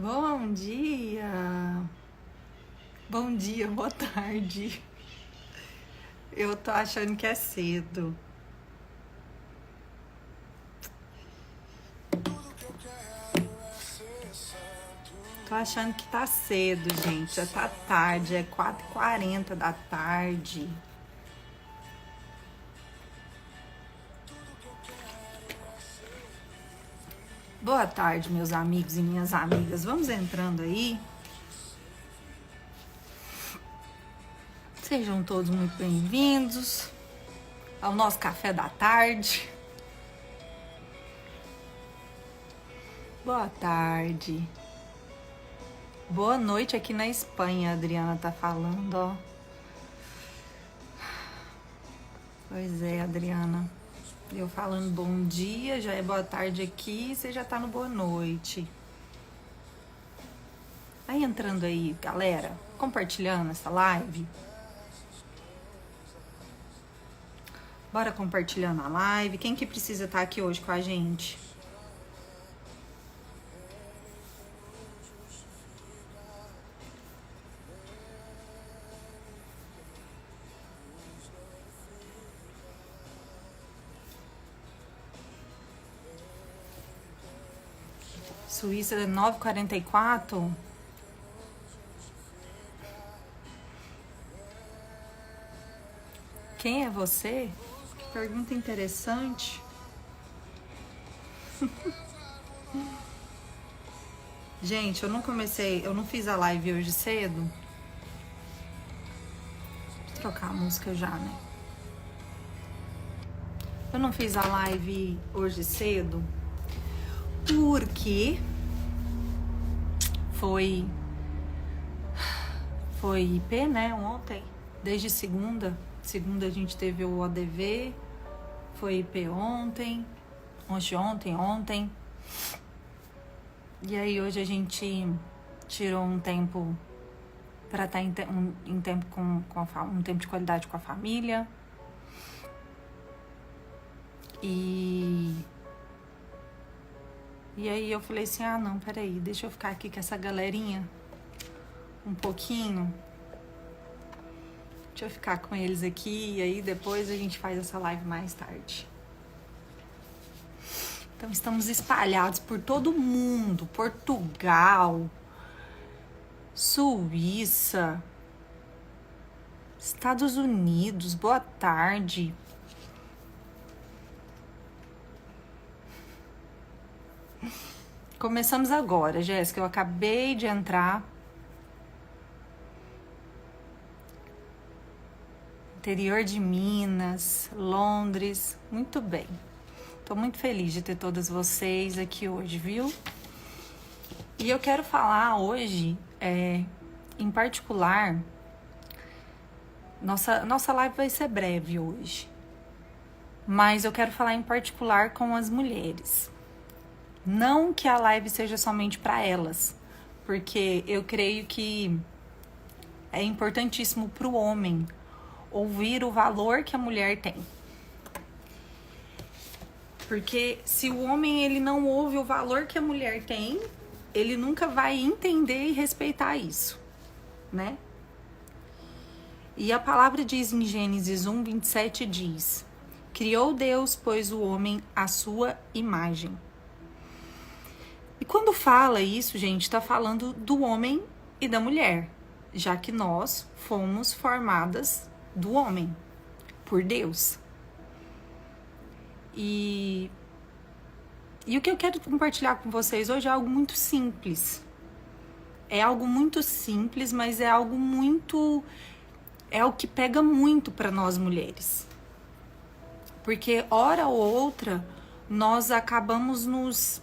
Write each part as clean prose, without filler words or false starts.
Bom dia! Bom dia, boa tarde. Eu tô achando que é cedo. Tô achando que tá cedo, gente. Já tá tarde, é 4h40 da tarde. Boa tarde, meus amigos e minhas amigas. Vamos entrando aí. Sejam todos muito bem-vindos ao nosso café da tarde. Boa tarde. Boa noite aqui na Espanha, a Adriana tá falando, ó. Pois é, Adriana. Eu falando bom dia, já é boa tarde aqui, você já tá no boa noite. Vai entrando aí, galera, compartilhando essa live. Bora compartilhando a live. Quem que precisa estar aqui hoje com a gente? Suíça 9h44. Quem é você? Que pergunta interessante. Gente, eu não fiz a live hoje cedo. Vou trocar a música já, né? Eu não fiz a live hoje cedo porque foi IP, né, ontem, desde segunda a gente teve o ODV, foi IP ontem, e aí hoje a gente tirou um tempo para estar um tempo de qualidade com a família, e aí eu falei assim, não, peraí, deixa eu ficar aqui com essa galerinha um pouquinho. Deixa eu ficar com eles aqui e aí depois a gente faz essa live mais tarde. Então estamos espalhados por todo mundo, Portugal, Suíça, Estados Unidos, boa tarde. Começamos agora, Jéssica, eu acabei de entrar. Interior de Minas, Londres, muito bem. Tô muito feliz de ter todas vocês aqui hoje, viu? E eu quero falar hoje, em particular, nossa live vai ser breve hoje, mas eu quero falar em particular com as mulheres. Não que a live seja somente para elas, porque eu creio que é importantíssimo para o homem ouvir o valor que a mulher tem. Porque se o homem ele não ouve o valor que a mulher tem, ele nunca vai entender e respeitar isso, né? E a palavra diz em Gênesis 1:27 diz: criou Deus, pois, o homem à sua imagem. E quando fala isso, gente, tá falando do homem e da mulher, já que nós fomos formadas do homem, por Deus. E o que eu quero compartilhar com vocês hoje é algo muito simples. É algo muito simples, mas é algo que pega muito para nós mulheres. Porque hora ou outra nós acabamos nos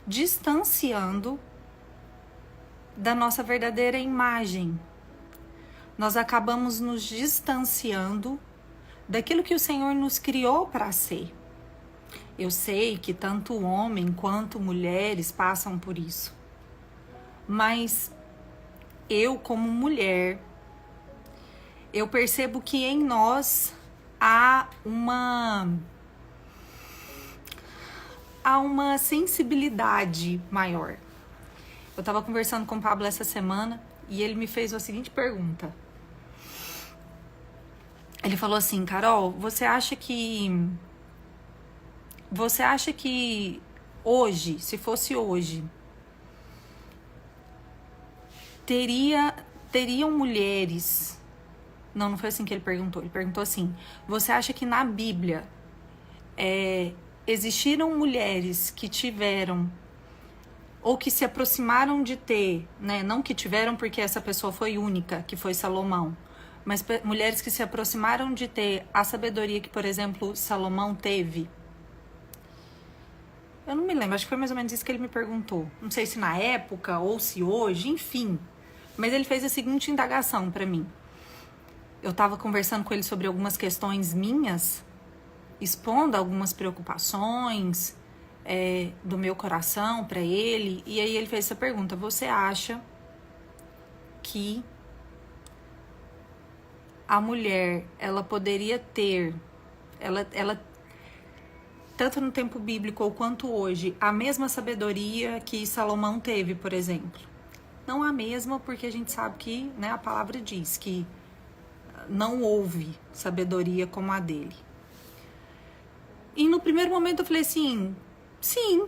distanciando da nossa verdadeira imagem. Nós acabamos nos distanciando daquilo que o Senhor nos criou para ser. Eu sei que tanto homem quanto mulheres passam por isso. Mas eu, como mulher, eu percebo que em nós há uma sensibilidade maior. Eu tava conversando com o Pablo essa semana e ele me fez a seguinte pergunta. Ele falou assim, Carol, você acha que hoje, se fosse hoje, teriam mulheres... Não foi assim que ele perguntou. Ele perguntou assim, você acha que na Bíblia existiram mulheres que tiveram ou que se aproximaram de ter, né? Não que tiveram porque essa pessoa foi única, que foi Salomão, mas mulheres que se aproximaram de ter a sabedoria que, por exemplo, Salomão teve? Eu não me lembro, acho que foi mais ou menos isso que ele me perguntou. Não sei se na época ou se hoje, enfim. Mas ele fez a seguinte indagação pra mim. Eu tava conversando com ele sobre algumas questões minhas, expondo algumas preocupações do meu coração pra ele. E aí ele fez essa pergunta, você acha que a mulher, ela poderia ter, ela tanto no tempo bíblico quanto hoje, a mesma sabedoria que Salomão teve, por exemplo? Não a mesma, porque a gente sabe que, né, a palavra diz que não houve sabedoria como a dele. E no primeiro momento eu falei assim, sim.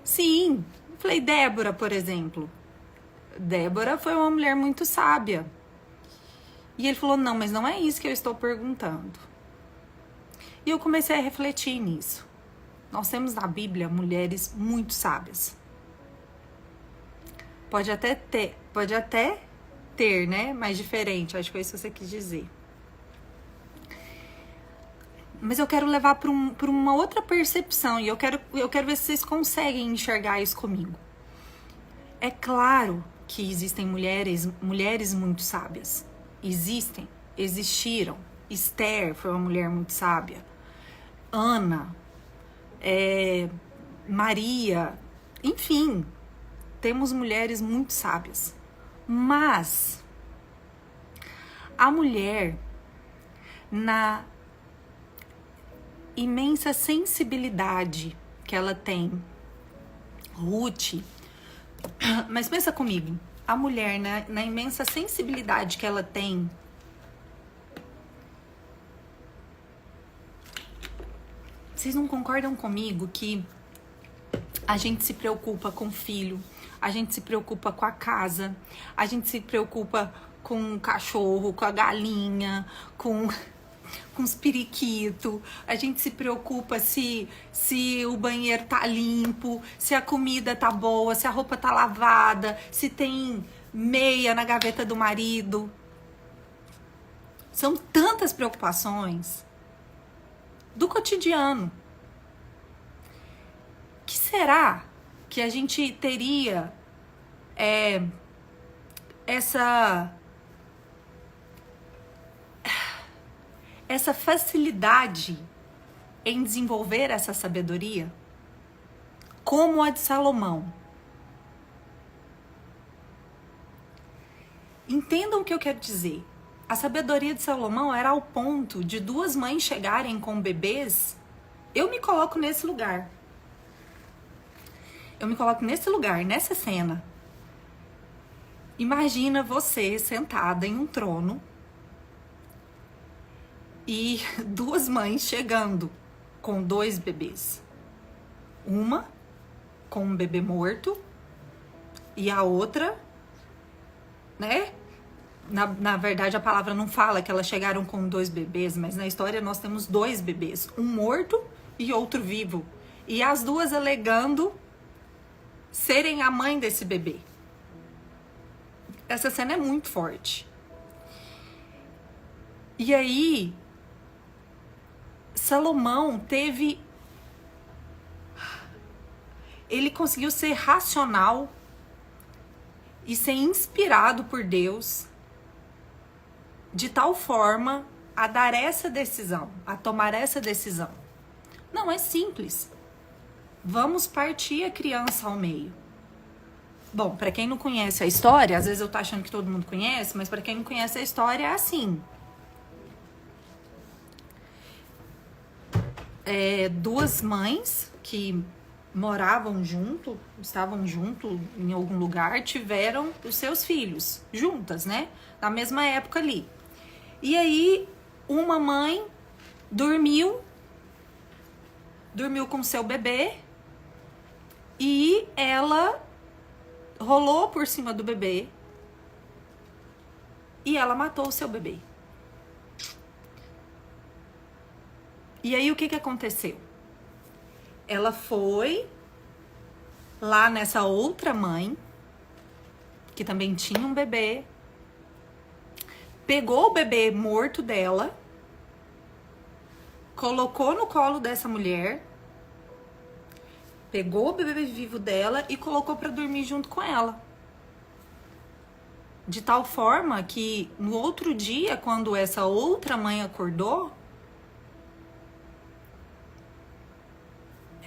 Sim. Eu falei, Débora, por exemplo. Débora foi uma mulher muito sábia. E ele falou, não, mas não é isso que eu estou perguntando. E eu comecei a refletir nisso. Nós temos na Bíblia mulheres muito sábias. Pode até ter, né? Mais diferente, acho que foi isso que você quis dizer. Mas eu quero levar para uma outra percepção e eu quero ver se vocês conseguem enxergar isso comigo. É claro que existem mulheres muito sábias. Existiram. Esther foi uma mulher muito sábia. Ana, Maria, enfim, temos mulheres muito sábias. Mas a mulher, na imensa sensibilidade que ela tem, Ruth, mas pensa comigo, a mulher na imensa sensibilidade que ela tem, vocês não concordam comigo que a gente se preocupa com o filho, a gente se preocupa com a casa, a gente se preocupa com o cachorro, com a galinha, com os periquitos, a gente se preocupa se o banheiro tá limpo, se a comida tá boa, se a roupa tá lavada, se tem meia na gaveta do marido. São tantas preocupações do cotidiano. Que será que a gente teria essa facilidade em desenvolver essa sabedoria como a de Salomão? Entendam o que eu quero dizer. A sabedoria de Salomão era ao ponto de duas mães chegarem com bebês. Eu me coloco nesse lugar. Nessa cena. Imagina você sentada em um trono e duas mães chegando com dois bebês. Uma com um bebê morto e a outra, né? Na verdade, a palavra não fala que elas chegaram com dois bebês, mas na história nós temos dois bebês, um morto e outro vivo. E as duas alegando serem a mãe desse bebê. Essa cena é muito forte. E aí, Salomão ele conseguiu ser racional e ser inspirado por Deus de tal forma a dar essa decisão, a tomar essa decisão. Não é simples. Vamos partir a criança ao meio. Bom, pra quem não conhece a história, às vezes eu tô achando que todo mundo conhece, mas pra quem não conhece a história é assim. Duas mães que moravam junto, estavam junto em algum lugar, tiveram os seus filhos juntas, né? Na mesma época ali. E aí, uma mãe dormiu com seu bebê e ela rolou por cima do bebê e ela matou o seu bebê. E aí, o que aconteceu? Ela foi lá nessa outra mãe, que também tinha um bebê, pegou o bebê morto dela, colocou no colo dessa mulher, pegou o bebê vivo dela e colocou para dormir junto com ela. De tal forma que no outro dia, quando essa outra mãe acordou,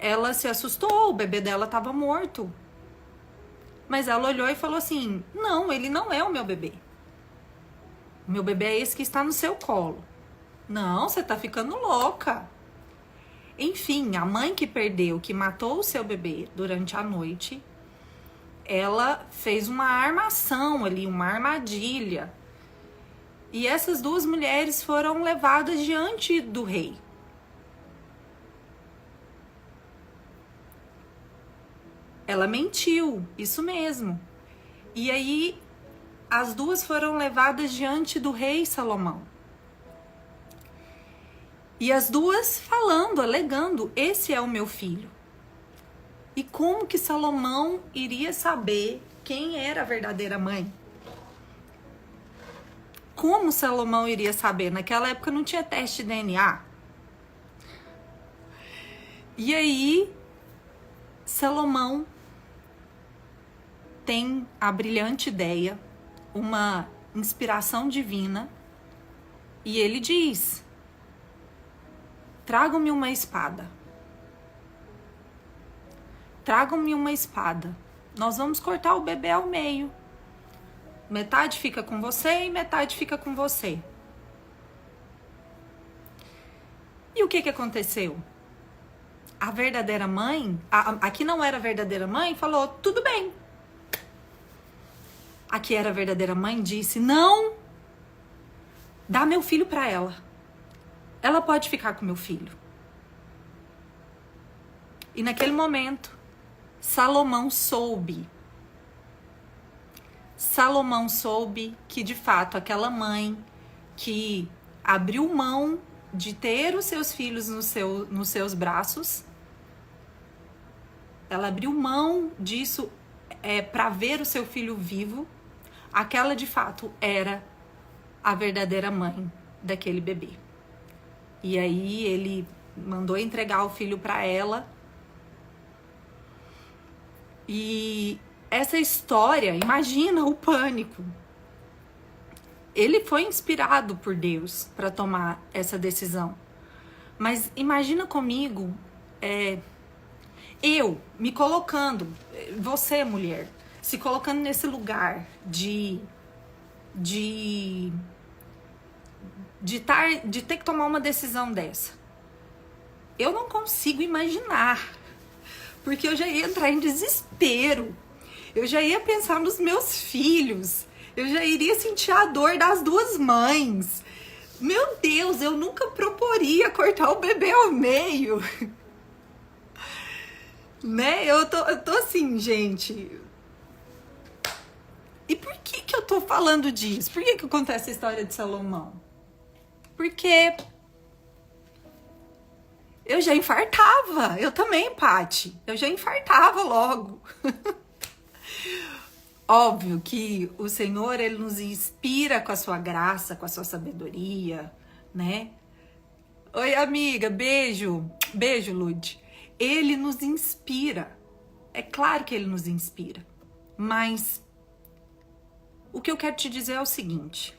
ela se assustou, o bebê dela estava morto. Mas ela olhou e falou assim: não, ele não é o meu bebê. O meu bebê é esse que está no seu colo. Não, você tá ficando louca. Enfim, a mãe que perdeu, que matou o seu bebê durante a noite, ela fez uma armação ali, uma armadilha. E essas duas mulheres foram levadas diante do rei. Ela mentiu, isso mesmo. E aí, as duas foram levadas diante do rei Salomão. E as duas falando, alegando: esse é o meu filho. E como que Salomão iria saber quem era a verdadeira mãe? Como Salomão iria saber? Naquela época não tinha teste de DNA. E aí, Salomão tem a brilhante ideia, uma inspiração divina, e ele diz: tragam-me uma espada. Tragam-me uma espada. Nós vamos cortar o bebê ao meio. Metade fica com você e metade fica com você. E o que aconteceu? A verdadeira mãe, a que não era a verdadeira mãe, falou: tudo bem. A que era a verdadeira mãe disse: não, dá meu filho para ela. Ela pode ficar com meu filho. E naquele momento, Salomão soube que, de fato, aquela mãe que abriu mão de ter os seus filhos nos seus braços, ela abriu mão disso para ver o seu filho vivo, aquela, de fato, era a verdadeira mãe daquele bebê. E aí ele mandou entregar o filho para ela. E essa história, imagina o pânico. Ele foi inspirado por Deus para tomar essa decisão. Mas imagina comigo, eu me colocando, você, mulher, se colocando nesse lugar de ter que tomar uma decisão dessa. Eu não consigo imaginar, porque eu já ia entrar em desespero, eu já ia pensar nos meus filhos, eu já iria sentir a dor das duas mães. Meu Deus, eu nunca proporia cortar o bebê ao meio. Né? Eu tô assim, gente. E por que eu tô falando disso? Por que eu conto essa história de Salomão? Porque eu já infartava. Eu também, Paty. Eu já infartava logo. Óbvio que o Senhor, Ele nos inspira com a sua graça, com a sua sabedoria, né? Oi, amiga, beijo. Beijo, Lud. Ele nos inspira. É claro que Ele nos inspira. Mas o que eu quero te dizer é o seguinte.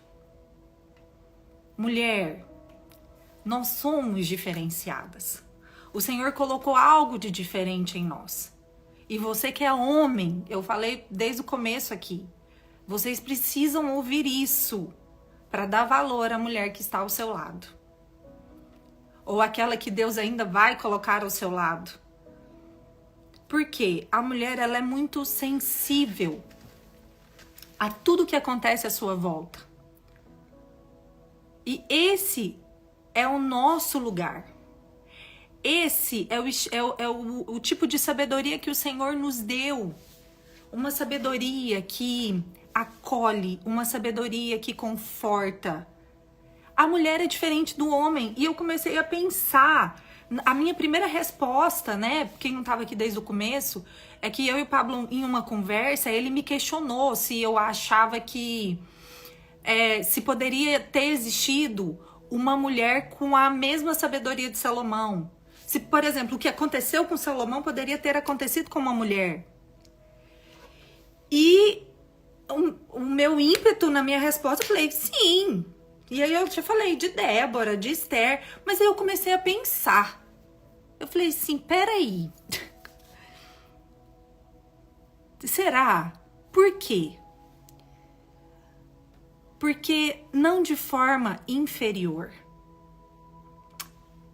Mulher, nós somos diferenciadas. O Senhor colocou algo de diferente em nós. E você que é homem, eu falei desde o começo aqui, vocês precisam ouvir isso para dar valor à mulher que está ao seu lado. Ou aquela que Deus ainda vai colocar ao seu lado. Porque a mulher, ela é muito sensível a tudo que acontece à sua volta. E esse é o nosso lugar. Esse é o tipo de sabedoria que o Senhor nos deu. Uma sabedoria que acolhe, uma sabedoria que conforta. A mulher é diferente do homem. E eu comecei a pensar. A minha primeira resposta, né? Quem não estava aqui desde o começo, é que eu e o Pablo, em uma conversa, ele me questionou se eu achava que se poderia ter existido uma mulher com a mesma sabedoria de Salomão. Se, por exemplo, o que aconteceu com Salomão poderia ter acontecido com uma mulher. E o meu ímpeto na minha resposta, eu falei, sim. E aí eu te falei de Débora, de Esther, mas aí eu comecei a pensar. Eu falei assim, peraí. Será? Por quê? Porque não de forma inferior,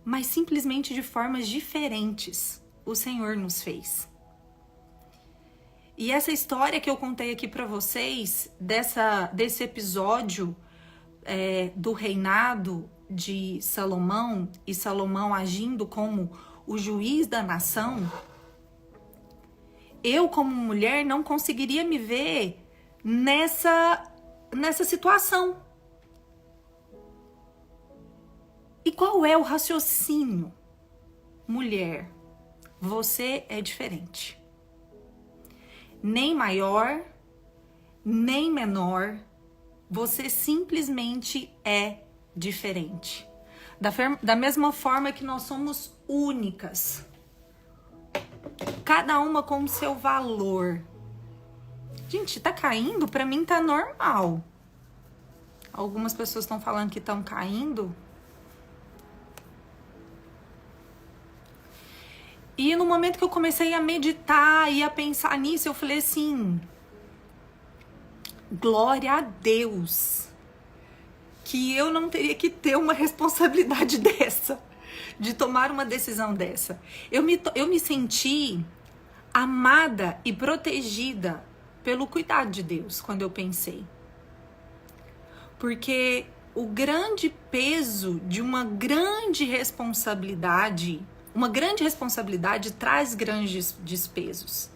mas simplesmente de formas diferentes o Senhor nos fez. E essa história que eu contei aqui para vocês, desse episódio do reinado de Salomão, e Salomão agindo como o juiz da nação, eu como mulher não conseguiria me ver nessa situação. E qual é o raciocínio? Mulher, você é diferente. Nem maior, nem menor, você simplesmente é diferente. Da mesma forma que nós somos únicas. Cada uma com o seu valor. Gente, tá caindo? Pra mim tá normal. Algumas pessoas estão falando que estão caindo. E no momento que eu comecei a meditar e a pensar nisso, eu falei assim, glória a Deus, que eu não teria que ter uma responsabilidade dessa, de tomar uma decisão dessa. Eu me senti amada e protegida pelo cuidado de Deus quando eu pensei. Porque o grande peso de uma grande responsabilidade traz grandes despesos.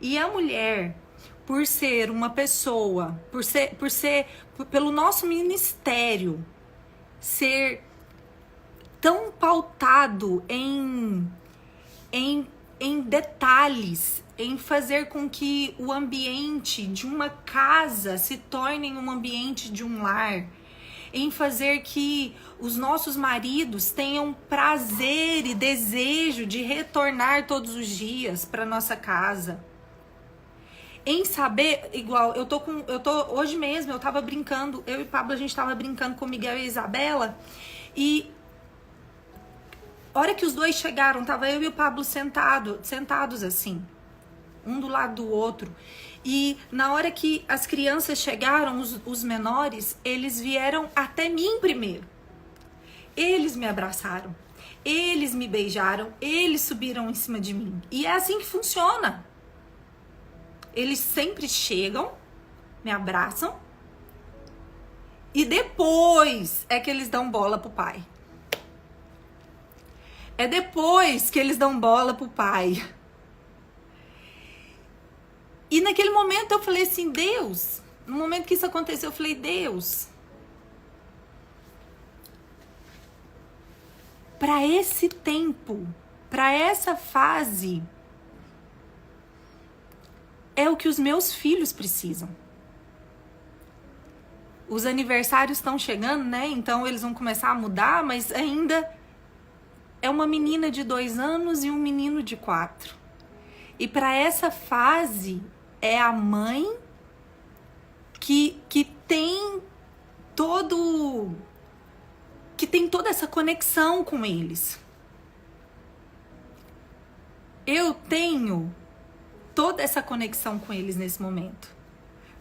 E a mulher, por ser uma pessoa, pelo nosso ministério, ser tão pautado em detalhes, em fazer com que o ambiente de uma casa se torne um ambiente de um lar, em fazer que os nossos maridos tenham prazer e desejo de retornar todos os dias para nossa casa. Em saber, igual, hoje mesmo eu tava brincando, eu e o Pablo, a gente tava brincando com o Miguel e a Isabela, e a hora que os dois chegaram, tava eu e o Pablo sentados assim, um do lado do outro. E na hora que as crianças chegaram, os menores, eles vieram até mim primeiro. Eles me abraçaram, eles me beijaram, eles subiram em cima de mim. E é assim que funciona. Eles sempre chegam, me abraçam, e depois é que eles dão bola pro pai. É depois que eles dão bola pro pai. E naquele momento eu falei assim, Deus, no momento que isso aconteceu, eu falei, Deus, para esse tempo, para essa fase, é o que os meus filhos precisam. Os aniversários estão chegando, né? Então eles vão começar a mudar, mas ainda é uma menina de 2 anos e um menino de 4. E para essa fase é a mãe que tem toda essa conexão com eles. Eu tenho toda essa conexão com eles nesse momento.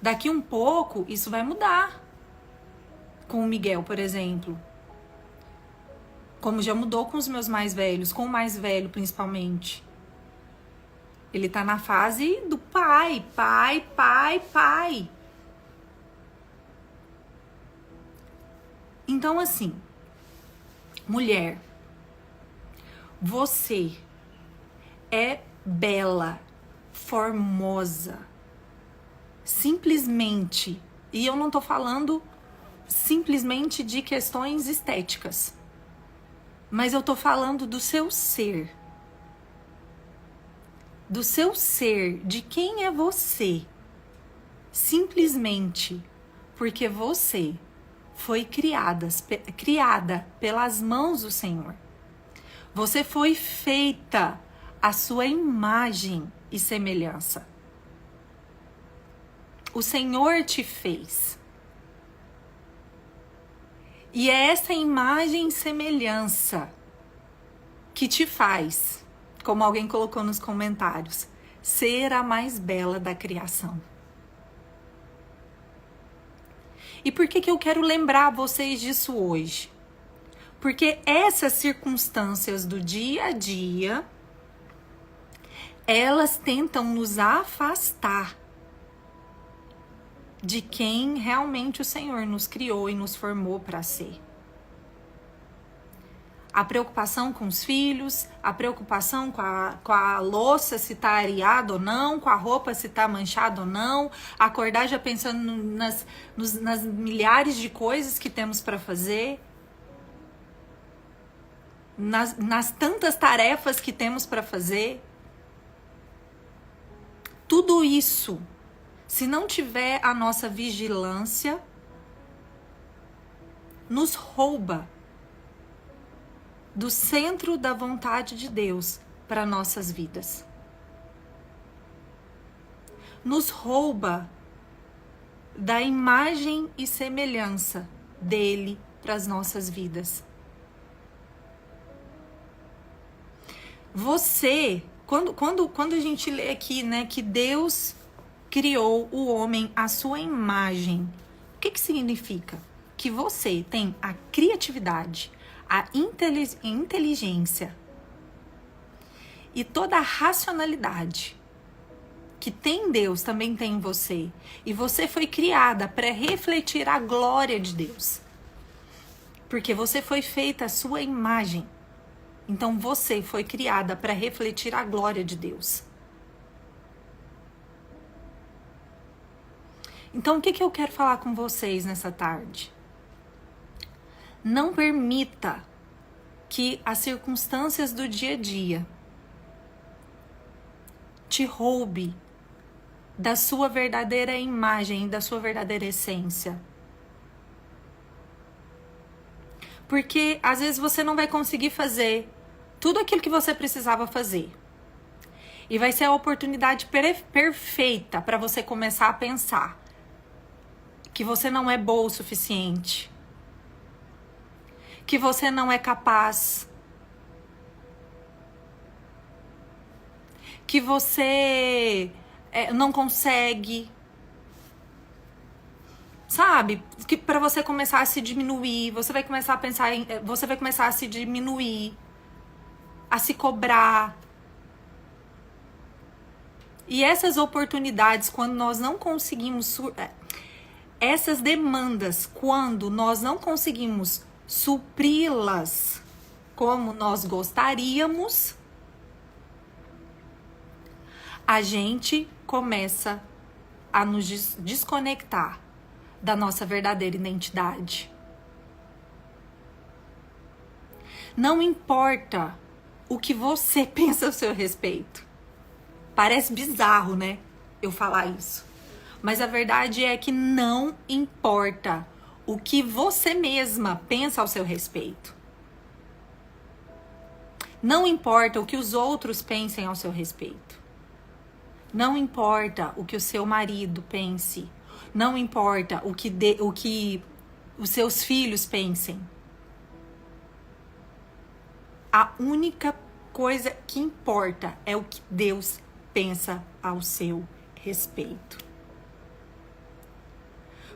Daqui um pouco isso vai mudar. Com o Miguel, por exemplo. Como já mudou com os meus mais velhos, com o mais velho principalmente. Ele tá na fase do pai, pai, pai, pai. Então, assim, mulher, você é bela, formosa, simplesmente. E eu não tô falando simplesmente de questões estéticas, mas eu tô falando do seu ser. Do seu ser, de quem é você. Simplesmente porque você foi criada pelas mãos do Senhor. Você foi feita à sua imagem e semelhança. O Senhor te fez. E é essa imagem e semelhança que te faz, como alguém colocou nos comentários, ser a mais bela da criação. E por que eu quero lembrar vocês disso hoje? Porque essas circunstâncias do dia a dia, elas tentam nos afastar de quem realmente o Senhor nos criou e nos formou para ser. A preocupação com os filhos, a preocupação com a louça se tá areada ou não, com a roupa se tá manchada ou não, acordar já pensando nas milhares de coisas que temos para fazer, nas tantas tarefas que temos para fazer. Tudo isso, se não tiver a nossa vigilância, nos rouba do centro da vontade de Deus para nossas vidas. Nos rouba da imagem e semelhança dele para as nossas vidas. Você, quando a gente lê aqui, né, que Deus criou o homem à sua imagem, o que significa? Que você tem a criatividade, a inteligência e toda a racionalidade que tem Deus também tem em você. E você foi criada para refletir a glória de Deus. Porque você foi feita à sua imagem. Então você foi criada para refletir a glória de Deus. Então o que eu quero falar com vocês nessa tarde? Não permita que as circunstâncias do dia a dia te roube da sua verdadeira imagem, da sua verdadeira essência. Porque às vezes você não vai conseguir fazer tudo aquilo que você precisava fazer. E vai ser a oportunidade perfeita para você começar a pensar que você não é boa o suficiente, que você não é capaz, que você não consegue, sabe? Que para você começar a se diminuir, você vai começar a pensar você vai começar a se diminuir, a se cobrar. E essas oportunidades, quando nós não conseguimos, essas demandas, quando nós não conseguimos supri-las como nós gostaríamos, a gente começa a nos desconectar da nossa verdadeira identidade. Não importa o que você pensa a seu respeito. Parece bizarro, né? Eu falar isso. Mas a verdade é que não importa o que você mesma pensa ao seu respeito. Não importa o que os outros pensem ao seu respeito. Não importa o que o seu marido pense. Não importa o que os seus filhos pensem. A única coisa que importa é o que Deus pensa ao seu respeito.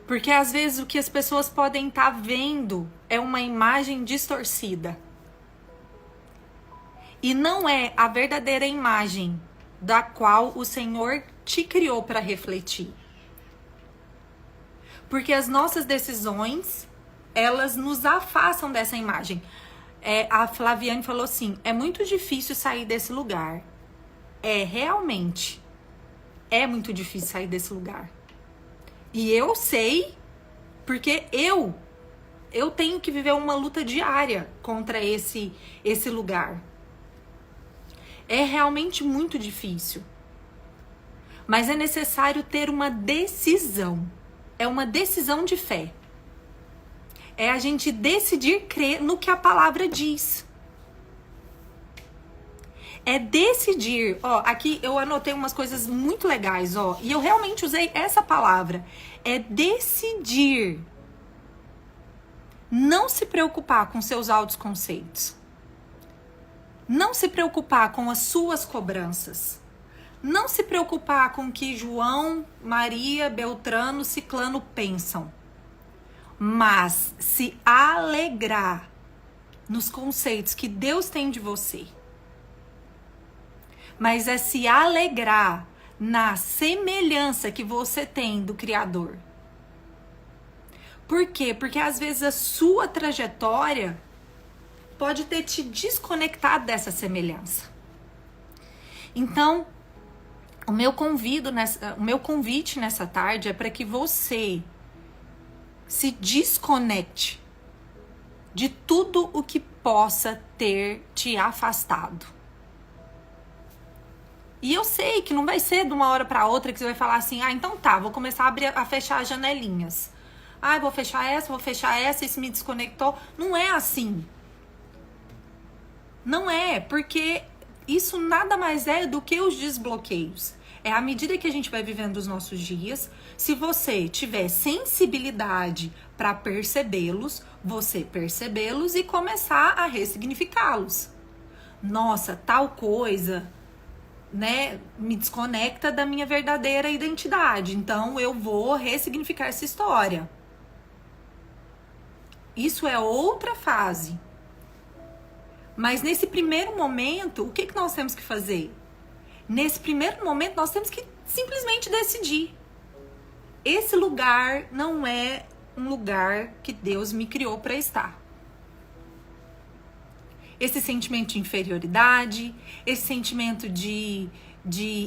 Porque às vezes o que as pessoas podem estar vendo é uma imagem distorcida. E não é a verdadeira imagem da qual o Senhor te criou para refletir. Porque as nossas decisões, elas nos afastam dessa imagem. A Flaviane falou assim, é muito difícil sair desse lugar. Realmente, é muito difícil sair desse lugar. E eu sei, porque eu tenho que viver uma luta diária contra esse lugar. É realmente muito difícil. Mas é necessário ter uma decisão. É uma decisão de fé. É a gente decidir crer no que a palavra diz. É decidir. Aqui eu anotei umas coisas muito legais, e eu realmente usei essa palavra. É decidir. Não se preocupar com seus altos conceitos. Não se preocupar com as suas cobranças. Não se preocupar com o que João, Maria, Beltrano, Ciclano pensam. Mas se alegrar nos conceitos que Deus tem de você. Mas é se alegrar na semelhança que você tem do Criador. Por quê? Porque às vezes a sua trajetória pode ter te desconectado dessa semelhança. Então, o meu convite nessa tarde é para que você se desconecte de tudo o que possa ter te afastado. E eu sei que não vai ser de uma hora para outra que você vai falar assim, então tá, vou começar a fechar as janelinhas. Vou fechar essa, isso me desconectou. Não é assim. Não é, porque isso nada mais é do que os desbloqueios. É à medida que a gente vai vivendo os nossos dias, se você tiver sensibilidade para percebê-los, você percebê-los e começar a ressignificá-los. Nossa, tal coisa, me desconecta da minha verdadeira identidade. Então eu vou ressignificar essa história. Isso é outra fase. Mas nesse primeiro momento, o que nós temos que fazer? Nesse primeiro momento, nós temos que simplesmente decidir. Esse lugar não é um lugar que Deus me criou para estar. Esse sentimento de inferioridade, esse sentimento de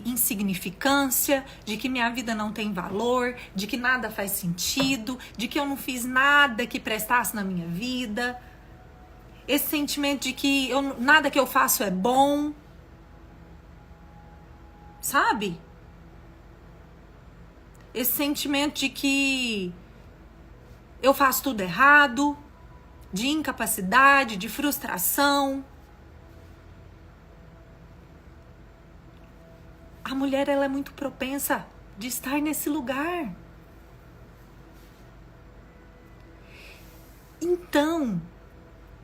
insignificância, de que minha vida não tem valor, de que nada faz sentido, de que eu não fiz nada que prestasse na minha vida. Esse sentimento de que nada que eu faço é bom. Sabe? Esse sentimento de que eu faço tudo errado, de incapacidade, de frustração. A mulher, ela é muito propensa de estar nesse lugar. Então,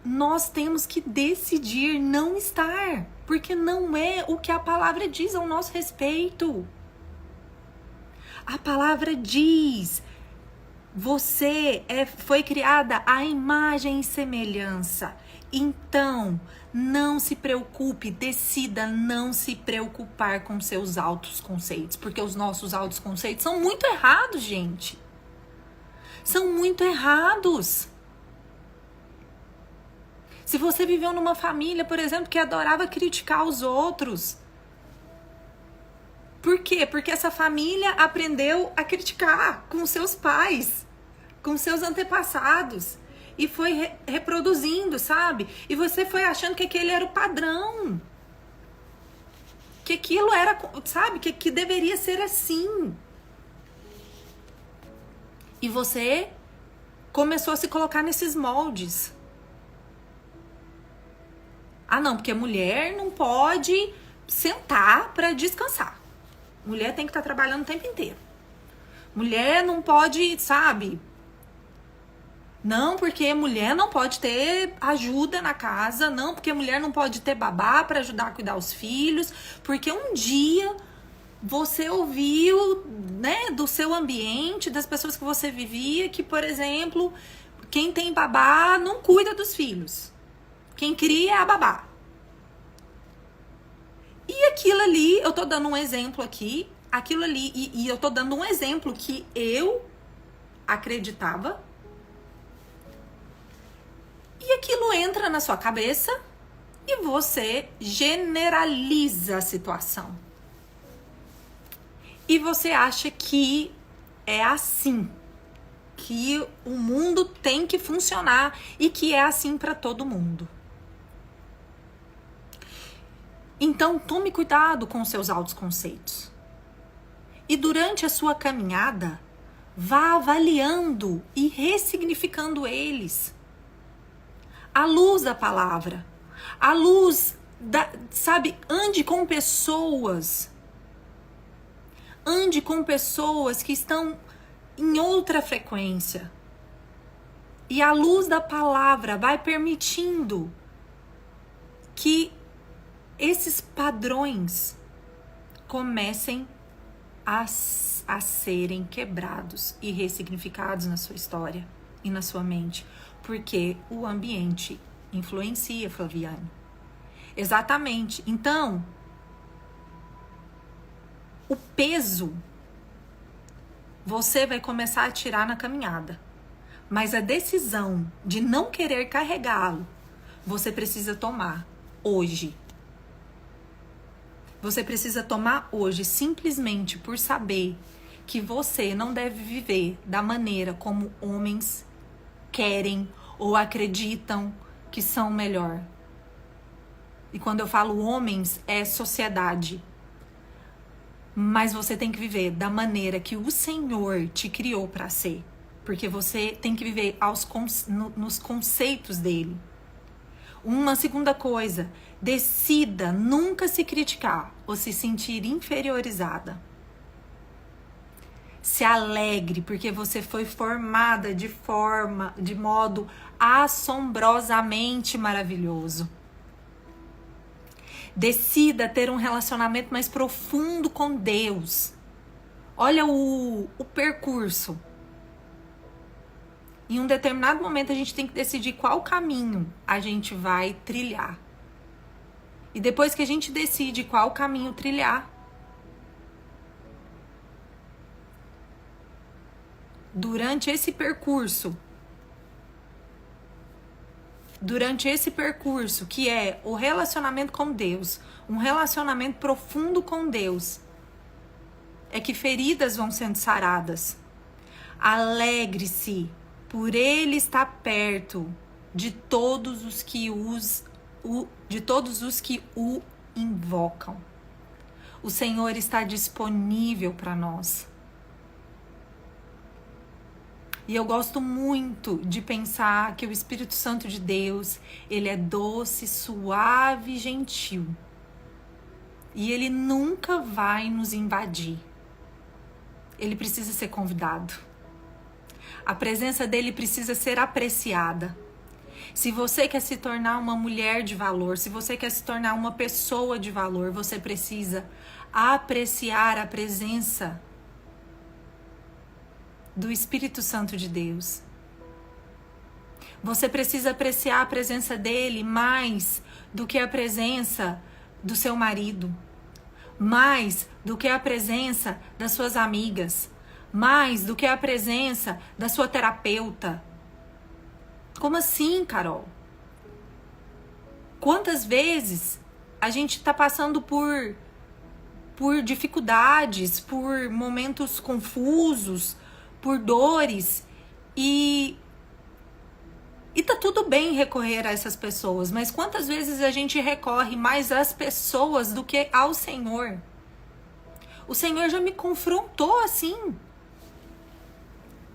nós temos que decidir não estar, porque não é o que a palavra diz ao nosso respeito. A palavra diz, você foi criada à imagem e semelhança. Então, não se preocupe, decida não se preocupar com seus altos conceitos, porque os nossos altos conceitos são muito errados, gente. São muito errados. Se você viveu numa família, por exemplo, que adorava criticar os outros. Por quê? Porque essa família aprendeu a criticar com seus pais, com seus antepassados. E foi reproduzindo, sabe? E você foi achando que aquele era o padrão. Que aquilo era, sabe? Que deveria ser assim. E você começou a se colocar nesses moldes. Não, porque a mulher não pode sentar para descansar. Mulher tem que estar trabalhando o tempo inteiro. Mulher não pode, sabe? Não, porque mulher não pode ter ajuda na casa. Não, porque mulher não pode ter babá para ajudar a cuidar dos filhos. Porque um dia você ouviu, do seu ambiente, das pessoas que você vivia, que, por exemplo, quem tem babá não cuida dos filhos. Quem cria é a babá. E aquilo ali, eu tô dando um exemplo aqui, aquilo ali, e eu tô dando um exemplo que eu acreditava, e aquilo entra na sua cabeça e você generaliza a situação. E você acha que é assim, que o mundo tem que funcionar e que é assim para todo mundo. Então, tome cuidado com os seus altos conceitos. E durante a sua caminhada, vá avaliando e ressignificando eles. À luz da palavra. À luz da, sabe, ande com pessoas. Ande com pessoas que estão em outra frequência. E a luz da palavra vai permitindo que esses padrões comecem a serem quebrados e ressignificados na sua história e na sua mente. Porque o ambiente influencia, Flaviane. Exatamente. Então, o peso você vai começar a tirar na caminhada. Mas a decisão de não querer carregá-lo, você precisa tomar hoje. Você precisa tomar hoje simplesmente por saber que você não deve viver da maneira como homens querem ou acreditam que são melhor. E quando eu falo homens, é sociedade. Mas você tem que viver da maneira que o Senhor te criou para ser. Porque você tem que viver nos conceitos dele. Uma segunda coisa, decida nunca se criticar ou se sentir inferiorizada. Se alegre porque você foi formada de modo assombrosamente maravilhoso. Decida ter um relacionamento mais profundo com Deus. Olha o percurso. Em um determinado momento a gente tem que decidir qual caminho a gente vai trilhar. E depois que a gente decide qual caminho trilhar, durante esse percurso que é o relacionamento com Deus, um relacionamento profundo com Deus, é que feridas vão sendo saradas. Alegre-se por Ele estar perto de todos os que o invocam. O Senhor está disponível para nós. E eu gosto muito de pensar que o Espírito Santo de Deus, ele é doce, suave e gentil. E ele nunca vai nos invadir. Ele precisa ser convidado. A presença dele precisa ser apreciada. Se você quer se tornar uma mulher de valor, se você quer se tornar uma pessoa de valor, você precisa apreciar a presença do Espírito Santo de Deus. Você precisa apreciar a presença dele mais do que a presença do seu marido, mais do que a presença das suas amigas, mais do que a presença da sua terapeuta. Como assim, Carol? Quantas vezes a gente está passando por dificuldades, por momentos confusos, por dores, e tá tudo bem recorrer a essas pessoas, mas quantas vezes a gente recorre mais às pessoas do que ao Senhor? O Senhor já me confrontou assim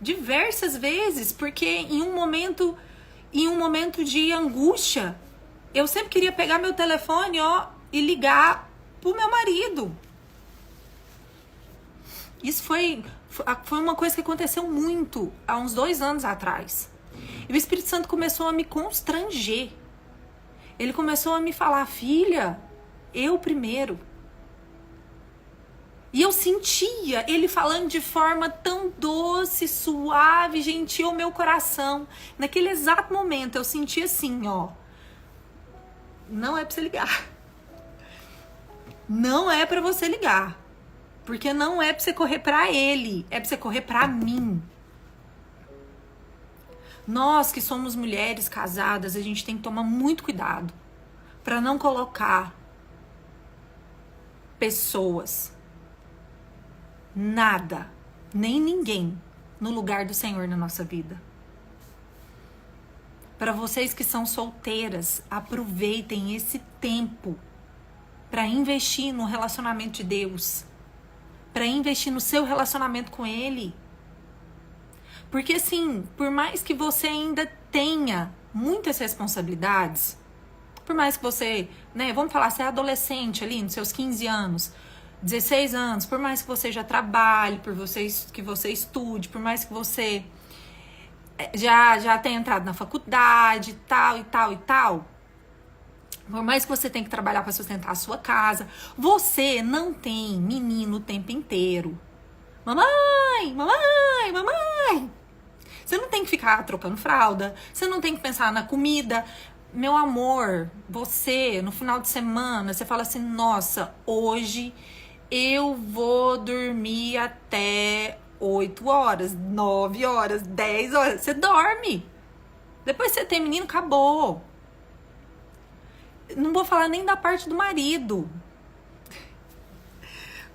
diversas vezes, porque em um momento de angústia, eu sempre queria pegar meu telefone, e ligar pro meu marido. Isso foi uma coisa que aconteceu muito há uns 2 anos atrás. E o Espírito Santo começou a me constranger. Ele começou a me falar: filha, eu primeiro. E eu sentia ele falando de forma tão doce, suave, gentil ao meu coração. Naquele exato momento eu senti assim, não é pra você ligar. Não é pra você ligar. Porque não é pra você correr pra ele, é pra você correr pra mim. Nós que somos mulheres casadas, a gente tem que tomar muito cuidado pra não colocar pessoas, nada, nem ninguém no lugar do Senhor na nossa vida. Para vocês que são solteiras, aproveitem esse tempo para investir no relacionamento de Deus, para investir no seu relacionamento com Ele. Porque assim, por mais que você ainda tenha muitas responsabilidades, por mais que você, né, vamos falar, você é adolescente ali, nos seus 15 anos, 16 anos, por mais que você já trabalhe, que você estude, por mais que você já tenha entrado na faculdade, tal e tal e tal, por mais que você tenha que trabalhar para sustentar a sua casa, você não tem menino o tempo inteiro. Mamãe, mamãe, mamãe. Você não tem que ficar trocando fralda, você não tem que pensar na comida. Meu amor, você, no final de semana, você fala assim, nossa, hoje eu vou dormir até 8 horas, 9 horas, 10 horas. Você dorme. Depois você tem menino, acabou. Não vou falar nem da parte do marido.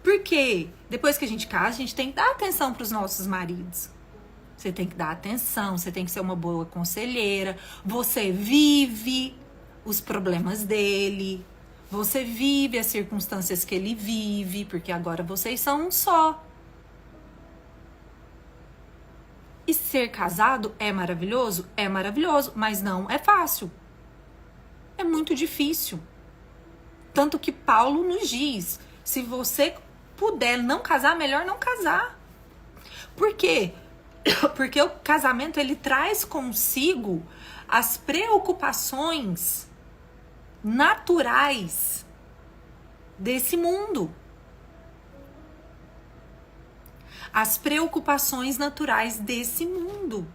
Porque depois que a gente casa, a gente tem que dar atenção para os nossos maridos. Você tem que dar atenção, você tem que ser uma boa conselheira. Você vive os problemas dele. Você vive as circunstâncias que ele vive, porque agora vocês são um só. E ser casado é maravilhoso? É maravilhoso, mas não é fácil. É muito difícil. Tanto que Paulo nos diz, se você puder não casar, melhor não casar. Por quê? Porque o casamento, ele traz consigo as preocupações naturais desse mundo. As preocupações naturais desse mundo.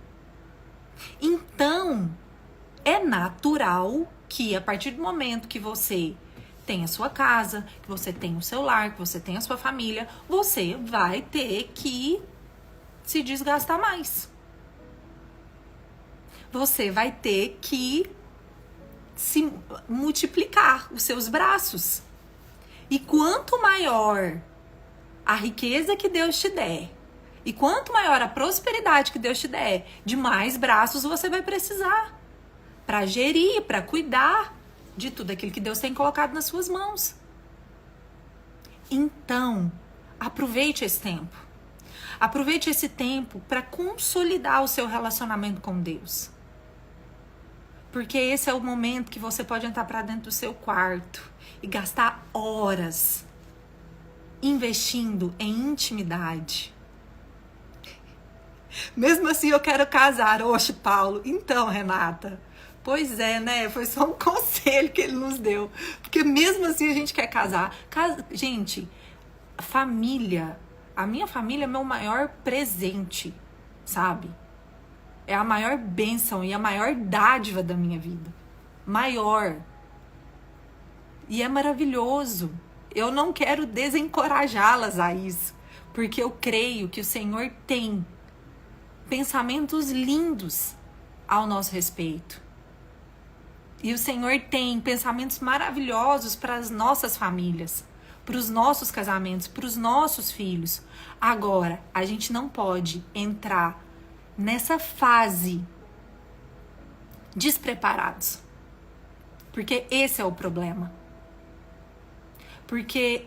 Então, é natural que a partir do momento que você tem a sua casa, que você tem o seu lar, que você tem a sua família, você vai ter que se desgastar mais. Você vai ter que se multiplicar os seus braços. E quanto maior a riqueza que Deus te der, e quanto maior a prosperidade que Deus te der, de mais braços você vai precisar para gerir, para cuidar de tudo aquilo que Deus tem colocado nas suas mãos. Então, aproveite esse tempo. Aproveite esse tempo para consolidar o seu relacionamento com Deus. Porque esse é o momento que você pode entrar para dentro do seu quarto e gastar horas investindo em intimidade. Mesmo assim eu quero casar. Oxe, Paulo. Então, Renata, pois é, né? Foi só um conselho que ele nos deu. Porque mesmo assim a gente quer casar. Gente, família... A minha família é meu maior presente, sabe? É a maior bênção e a maior dádiva da minha vida. Maior. E é maravilhoso. Eu não quero desencorajá-las a isso, porque eu creio que o Senhor tem pensamentos lindos ao nosso respeito. E o Senhor tem pensamentos maravilhosos para as nossas famílias, para os nossos casamentos, para os nossos filhos. Agora, a gente não pode entrar nessa fase despreparados. Porque esse é o problema. Porque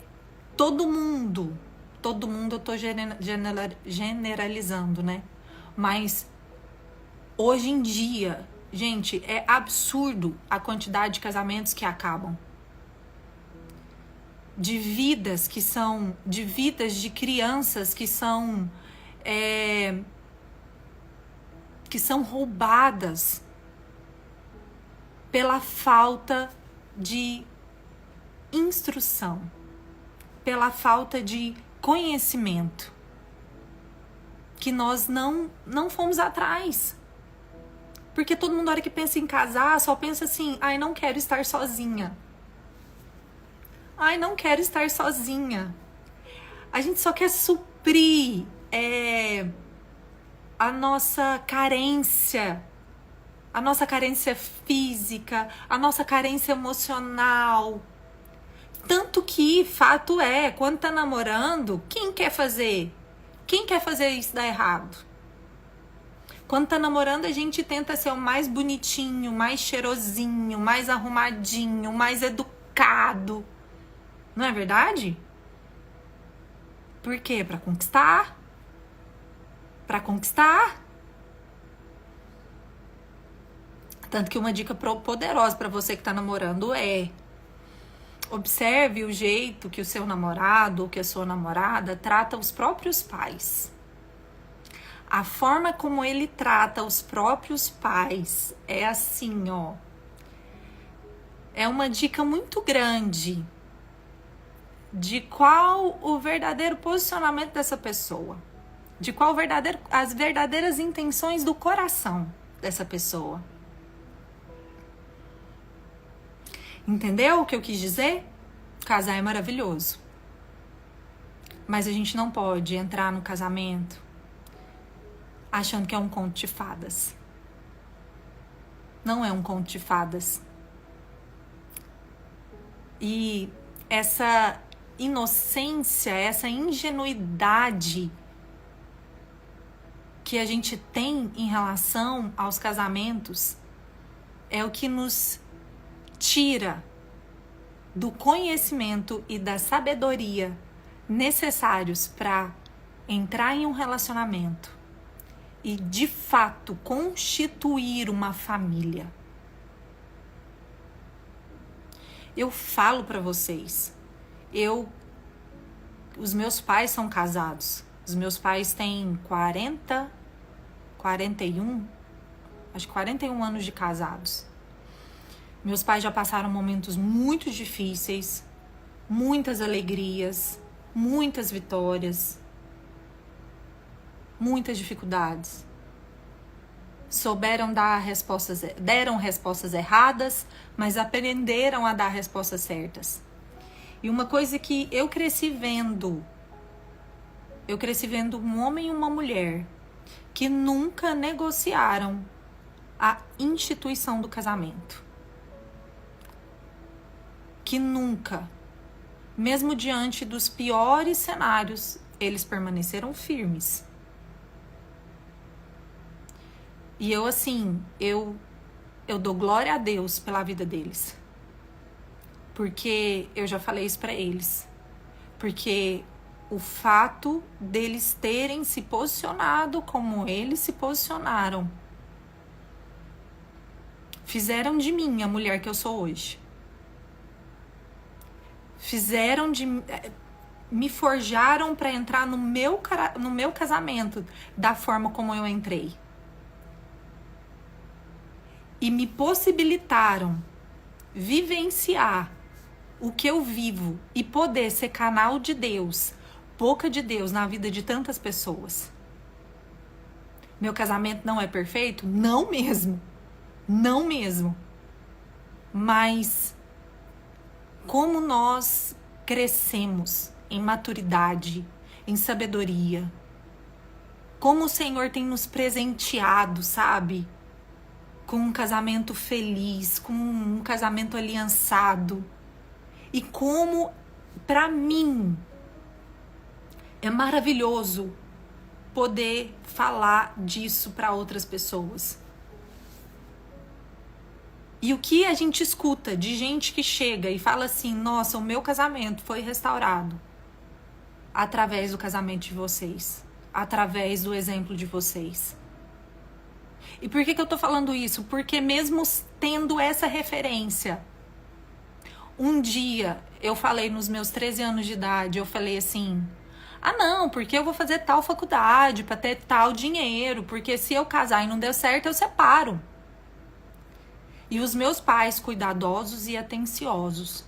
todo mundo eu tô generalizando, né? Mas hoje em dia, gente, é absurdo a quantidade de casamentos que acabam. De vidas de crianças que são roubadas pela falta de instrução, pela falta de conhecimento, que nós não fomos atrás. Porque todo mundo, na hora que pensa em casar, só pensa assim, ai, não quero estar sozinha. Ai, não quero estar sozinha. A gente só quer suprir a nossa carência física, a nossa carência emocional. Tanto que, fato é, quando tá namorando, quem quer fazer? Quem quer fazer isso dar errado? Quando tá namorando, a gente tenta ser o mais bonitinho, mais cheirosinho, mais arrumadinho, mais educado. Não é verdade? Por quê? Pra conquistar. Pra conquistar. Tanto que uma dica poderosa pra você que tá namorando é: observe o jeito que o seu namorado ou que a sua namorada trata os próprios pais. A forma como ele trata os próprios pais é assim, ó. É uma dica muito grande de qual o verdadeiro posicionamento dessa pessoa. De qual as verdadeiras intenções do coração dessa pessoa. Entendeu o que eu quis dizer? Casar é maravilhoso. Mas a gente não pode entrar no casamento achando que é um conto de fadas. Não é um conto de fadas. E essa inocência, essa ingenuidade que a gente tem em relação aos casamentos é o que nos tira do conhecimento e da sabedoria necessários para entrar em um relacionamento e de fato constituir uma família. Eu falo para vocês, os meus pais são casados. Os meus pais têm 41 anos de casados. Meus pais já passaram momentos muito difíceis, muitas alegrias, muitas vitórias, muitas dificuldades. Deram respostas erradas, mas aprenderam a dar respostas certas. E uma coisa que eu cresci vendo um homem e uma mulher que nunca negociaram a instituição do casamento. Que nunca, mesmo diante dos piores cenários, eles permaneceram firmes. E eu dou glória a Deus pela vida deles. Porque eu já falei isso pra eles. Porque o fato deles terem se posicionado como eles se posicionaram fizeram de mim a mulher que eu sou hoje. Me forjaram para entrar no meu casamento da forma como eu entrei. E me possibilitaram vivenciar o que eu vivo e poder ser canal de Deus, boca de Deus na vida de tantas pessoas. Meu casamento não é perfeito? Não mesmo. Não mesmo. Mas como nós crescemos em maturidade, em sabedoria. Como o Senhor tem nos presenteado, sabe? Com um casamento feliz, com um casamento aliançado. E como, pra mim, é maravilhoso poder falar disso para outras pessoas. E o que a gente escuta de gente que chega e fala assim: nossa, o meu casamento foi restaurado através do casamento de vocês, através do exemplo de vocês. E por que eu tô falando isso? Porque mesmo tendo essa referência, um dia eu falei nos meus 13 anos de idade, eu falei assim: ah não, porque eu vou fazer tal faculdade para ter tal dinheiro, porque se eu casar e não der certo, eu separo. E os meus pais, cuidadosos e atenciosos,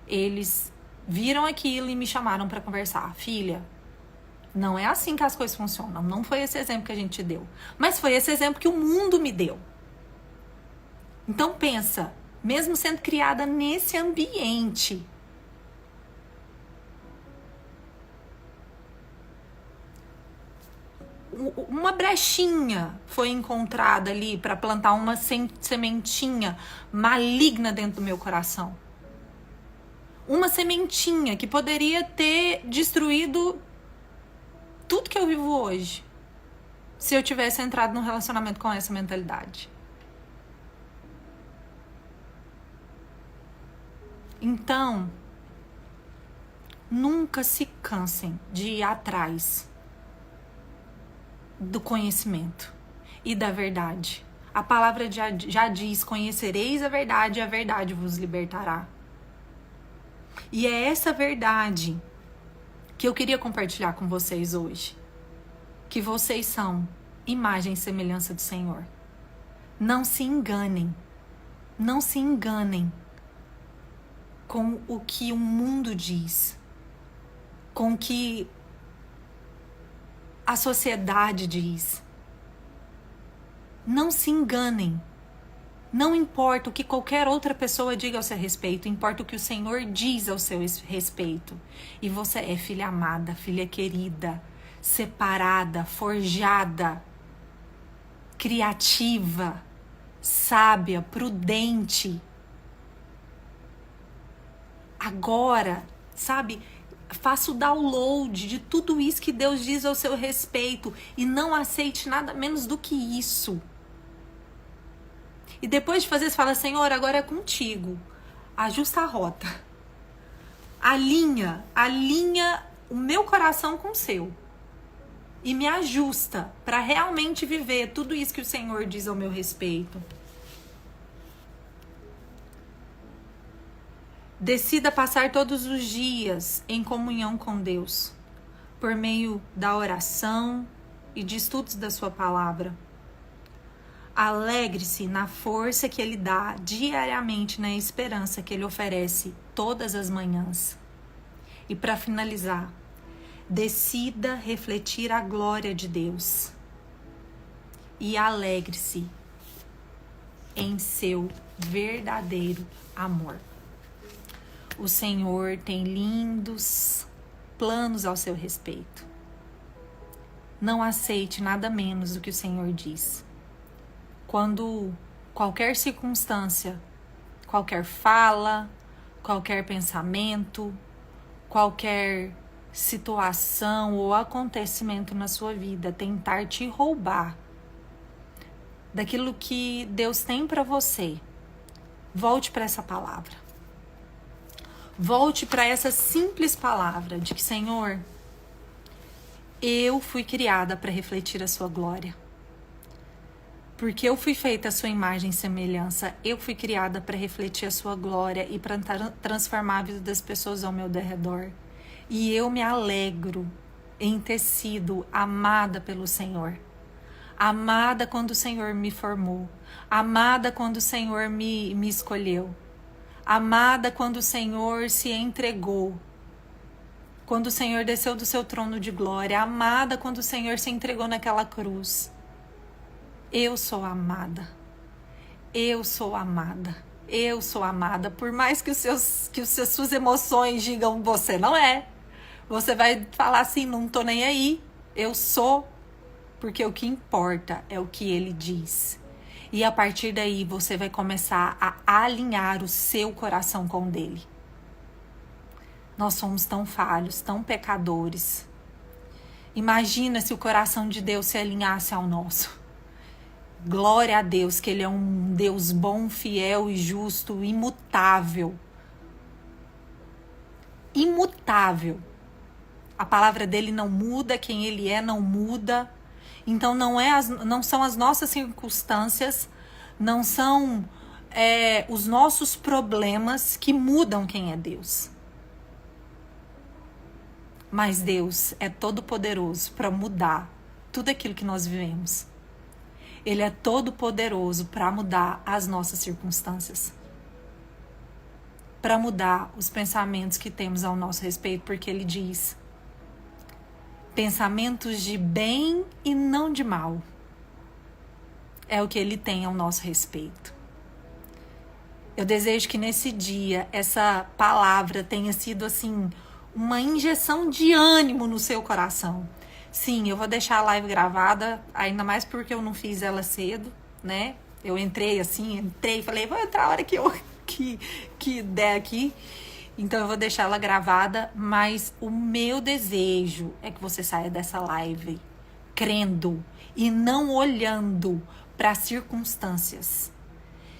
eles viram aquilo e me chamaram para conversar. Filha, não é assim que as coisas funcionam. Não foi esse exemplo que a gente deu. Mas foi esse exemplo que o mundo me deu. Então pensa, mesmo sendo criada nesse ambiente, uma brechinha foi encontrada ali para plantar uma sementinha maligna dentro do meu coração. Uma sementinha que poderia ter destruído tudo que eu vivo hoje, se eu tivesse entrado num relacionamento com essa mentalidade. Então, nunca se cansem de ir atrás do conhecimento e da verdade. A palavra já diz: conhecereis a verdade e a verdade vos libertará. E é essa verdade que eu queria compartilhar com vocês hoje. Que vocês são imagem e semelhança do Senhor. Não se enganem. Não se enganem com o que o mundo diz. Com o que a sociedade diz. Não se enganem. Não importa o que qualquer outra pessoa diga ao seu respeito, importa o que o Senhor diz ao seu respeito. E você é filha amada, filha querida, separada, forjada, criativa, sábia, prudente. Agora, sabe, faça o download de tudo isso que Deus diz ao seu respeito e não aceite nada menos do que isso. E depois de fazer, você fala: Senhor, agora é contigo. Ajusta a rota. Alinha o meu coração com o seu. E me ajusta para realmente viver tudo isso que o Senhor diz ao meu respeito. Decida passar todos os dias em comunhão com Deus, por meio da oração e de estudos da sua palavra. Alegre-se na força que Ele dá diariamente, na esperança que Ele oferece todas as manhãs. E para finalizar, decida refletir a glória de Deus. E alegre-se em seu verdadeiro amor. O Senhor tem lindos planos ao seu respeito. Não aceite nada menos do que o Senhor diz. Quando qualquer circunstância, qualquer fala, qualquer pensamento, qualquer situação ou acontecimento na sua vida tentar te roubar daquilo que Deus tem para você, volte para essa palavra. Volte para essa simples palavra de que, Senhor, eu fui criada para refletir a sua glória. Porque eu fui feita a sua imagem e semelhança, eu fui criada para refletir a sua glória e para transformar a vida das pessoas ao meu derredor. E eu me alegro em ter sido amada pelo Senhor. Amada quando o Senhor me formou. Amada quando o Senhor me escolheu. Amada quando o Senhor se entregou. Quando o Senhor desceu do seu trono de glória. Amada quando o Senhor se entregou naquela cruz. Eu sou amada. Eu sou amada. Eu sou amada. Por mais que suas emoções digam você não é. Você vai falar assim, não tô nem aí. Eu sou. Porque o que importa é o que Ele diz. E a partir daí você vai começar a alinhar o seu coração com o dele. Nós somos tão falhos, tão pecadores. Imagina se o coração de Deus se alinhasse ao nosso. Glória a Deus, que Ele é um Deus bom, fiel e justo, imutável. Imutável. A palavra dele não muda, quem Ele é não muda. Então não são as nossas circunstâncias, não são os nossos problemas que mudam quem é Deus. Mas Deus é todo poderoso para mudar tudo aquilo que nós vivemos. Ele é todo poderoso para mudar as nossas circunstâncias. Para mudar os pensamentos que temos ao nosso respeito, porque Ele diz: pensamentos de bem e não de mal. É o que Ele tem ao nosso respeito. Eu desejo que nesse dia essa palavra tenha sido assim uma injeção de ânimo no seu coração. Sim, eu vou deixar a live gravada, ainda mais porque eu não fiz ela cedo, né? Eu entrei e falei, vou entrar a hora que der aqui. Então eu vou deixar ela gravada, mas o meu desejo é que você saia dessa live crendo e não olhando para as circunstâncias.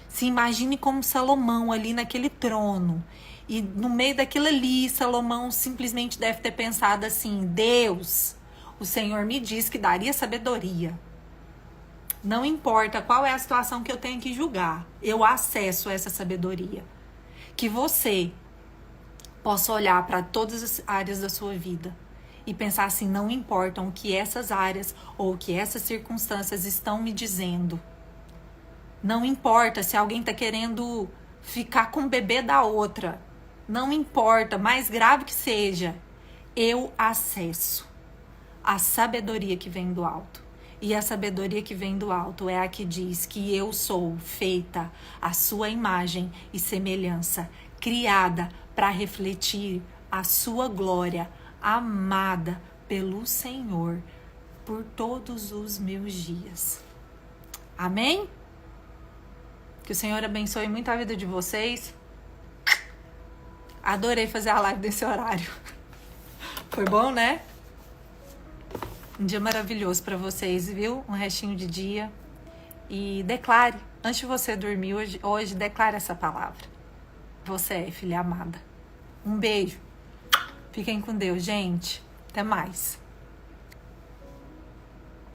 Se imagine como Salomão ali naquele trono. E no meio daquilo ali, Salomão simplesmente deve ter pensado assim: Deus, o Senhor me disse que daria sabedoria. Não importa qual é a situação que eu tenho que julgar, eu acesso essa sabedoria. Que você possa olhar para todas as áreas da sua vida e pensar assim: não importam o que essas áreas ou o que essas circunstâncias estão me dizendo. Não importa se alguém está querendo ficar com o bebê da outra. Não importa, mais grave que seja, eu acesso a sabedoria que vem do alto. E a sabedoria que vem do alto é a que diz que eu sou feita à sua imagem e semelhança, criada para refletir a sua glória, amada pelo Senhor por todos os meus dias. Amém? Que o Senhor abençoe muito a vida de vocês. Adorei fazer a live desse horário. Foi bom, né? Um dia maravilhoso para vocês, viu? Um restinho de dia. E declare, antes de você dormir hoje declare essa palavra. Você é filha amada. Um beijo. Fiquem com Deus, gente. Até mais.